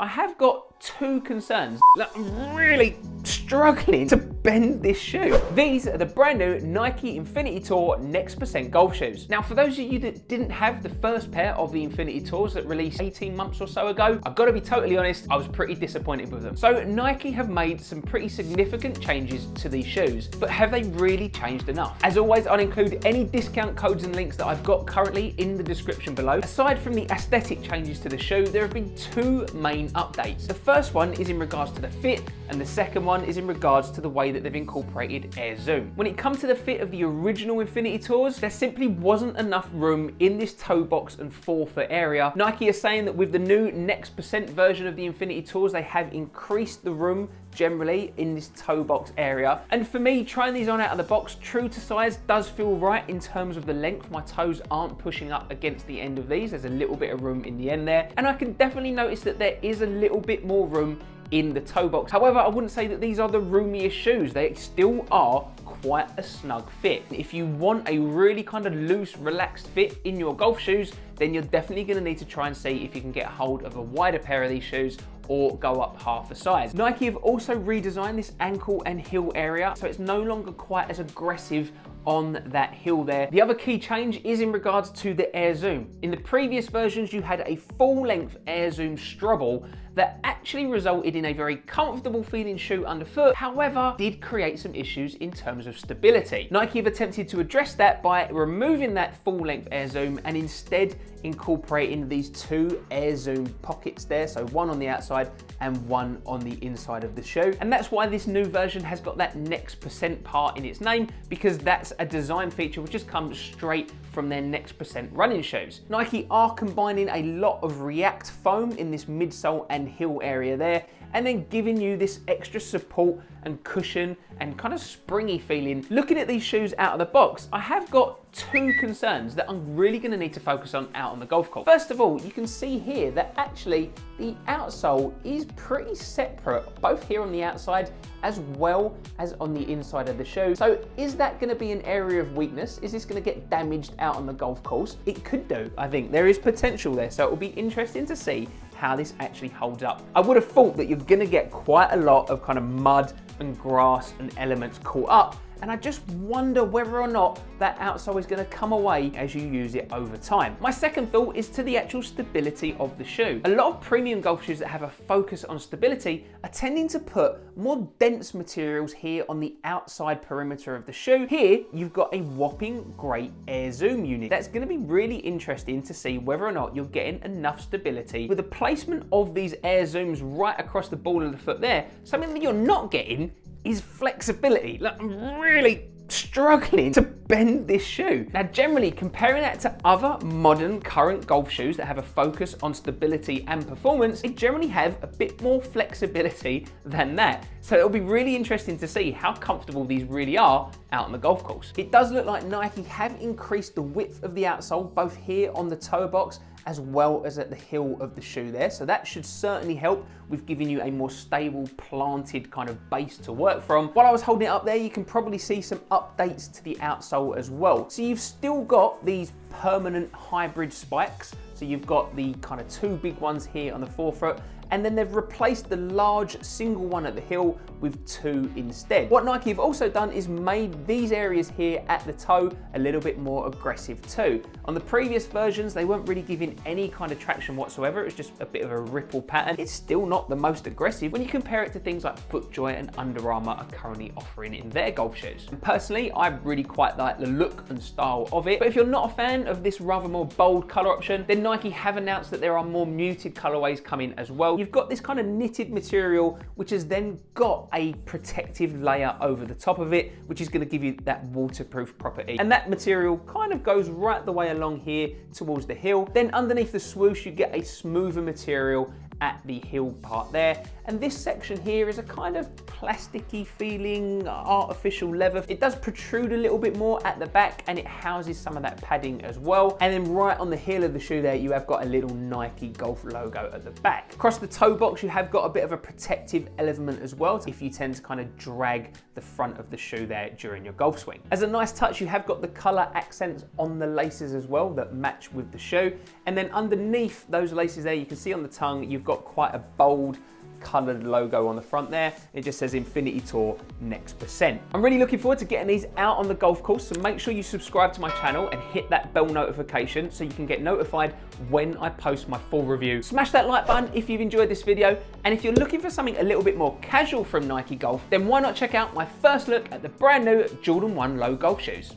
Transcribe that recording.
I have got two concerns. I'm really struggling to bend this shoe. These are the brand new Nike Infinity Tour Next Percent golf shoes. Now, for those of you that didn't have the first pair of the Infinity Tours that released 18 months or so ago, I've got to be totally honest, I was pretty disappointed with them. So Nike have made some pretty significant changes to these shoes, but have they really changed enough? As always, I'll include any discount codes and links that I've got currently in the description below. Aside from the aesthetic changes to the shoe, there have been two main updates. The first one is in regards to the fit, and the second one is in regards to the way that they've incorporated Air Zoom. When it comes to the fit of the original Infinity Tours, there simply wasn't enough room in this toe box and forefoot area. Nike are saying that with the new Next Percent version of the Infinity Tours, they have increased the room generally in this toe box area. And for me, trying these on out of the box, true to size, does feel right in terms of the length. My toes aren't pushing up against the end of these. There's a little bit of room in the end there. And I can definitely notice that there is a little bit more room in the toe box. However, I wouldn't say that these are the roomiest shoes. They still are quite a snug fit. If you want a really kind of loose, relaxed fit in your golf shoes, then you're definitely going to need to try and see if you can get a hold of a wider pair of these shoes or go up half a size. Nike have also redesigned this ankle and heel area, so it's no longer quite as aggressive on that heel there. The other key change is in regards to the Air Zoom. In the previous versions, you had a full-length Air Zoom strobble that actually resulted in a very comfortable feeling shoe underfoot, however, did create some issues in terms of stability. Nike have attempted to address that by removing that full-length Air Zoom and instead incorporating these two Air Zoom pockets there, so one on the outside and one on the inside of the shoe. And that's why this new version has got that Next Percent part in its name, because that's a design feature which just comes straight from their Next Percent running shoes. Nike are combining a lot of React foam in this midsole and heel area there, and then giving you this extra support and cushion and kind of springy feeling. Looking at these shoes out of the box, I have got two concerns that I'm really going to need to focus on out on the golf course. First of all, you can see here that actually the outsole is pretty separate, both here on the outside as well as on the inside of the shoe. So is that going to be an area of weakness? Is this going to get damaged out on the golf course? It could do, I think. There is potential there, so it will be interesting to see how this actually holds up. I would have thought that you're going to get quite a lot of kind of mud and grass and elements caught up, and I just wonder whether or not that outsole is going to come away as you use it over time. My second thought is to the actual stability of the shoe. A lot of premium golf shoes that have a focus on stability are tending to put more dense materials here on the outside perimeter of the shoe. Here, you've got a whopping great Air Zoom unit. That's going to be really interesting to see whether or not you're getting enough stability with the placement of these Air Zooms right across the ball of the foot there. Something that you're not getting is flexibility. Like, I'm really struggling to bend this shoe. Now, generally, comparing that to other modern current golf shoes that have a focus on stability and performance, they generally have a bit more flexibility than that. So it'll be really interesting to see how comfortable these really are out on the golf course. It does look like Nike have increased the width of the outsole, both here on the toe box as well as at the heel of the shoe there. So that should certainly help with giving you a more stable, planted kind of base to work from. While I was holding it up there, you can probably see some updates to the outsole as well. So you've still got these permanent hybrid spikes. So you've got the kind of two big ones here on the forefoot, and then they've replaced the large single one at the heel with two instead. What Nike have also done is made these areas here at the toe a little bit more aggressive too. On the previous versions, they weren't really giving any kind of traction whatsoever. It was just a bit of a ripple pattern. It's still not the most aggressive when you compare it to things like FootJoy and Under Armour are currently offering in their golf shoes. And personally, I really quite like the look and style of it. But if you're not a fan of this rather more bold color option, then Nike have announced that there are more muted colorways coming as well. You've got this kind of knitted material, which has then got a protective layer over the top of it, which is going to give you that waterproof property. And that material kind of goes right the way along here towards the heel. Then underneath the swoosh, you get a smoother material at the heel part there. And this section here is a kind of plasticky feeling, artificial leather. It does protrude a little bit more at the back, and it houses some of that padding as well. And then right on the heel of the shoe there, you have got a little Nike Golf logo at the back. Across the toe box, you have got a bit of a protective element as well, if you tend to kind of drag the front of the shoe there during your golf swing. As a nice touch, you have got the color accents on the laces as well that match with the shoe. And then underneath those laces there, you can see on the tongue, you've got quite a bold coloured logo on the front there. It just says Infinity Tour next percent. I'm really looking forward to getting these out on the golf course, so make sure you subscribe to my channel and hit that bell notification so you can get notified when I post my full review. Smash that like button if you've enjoyed this video, and if you're looking for something a little bit more casual from Nike Golf, then why not check out my first look at the brand new Jordan 1 Low golf shoes.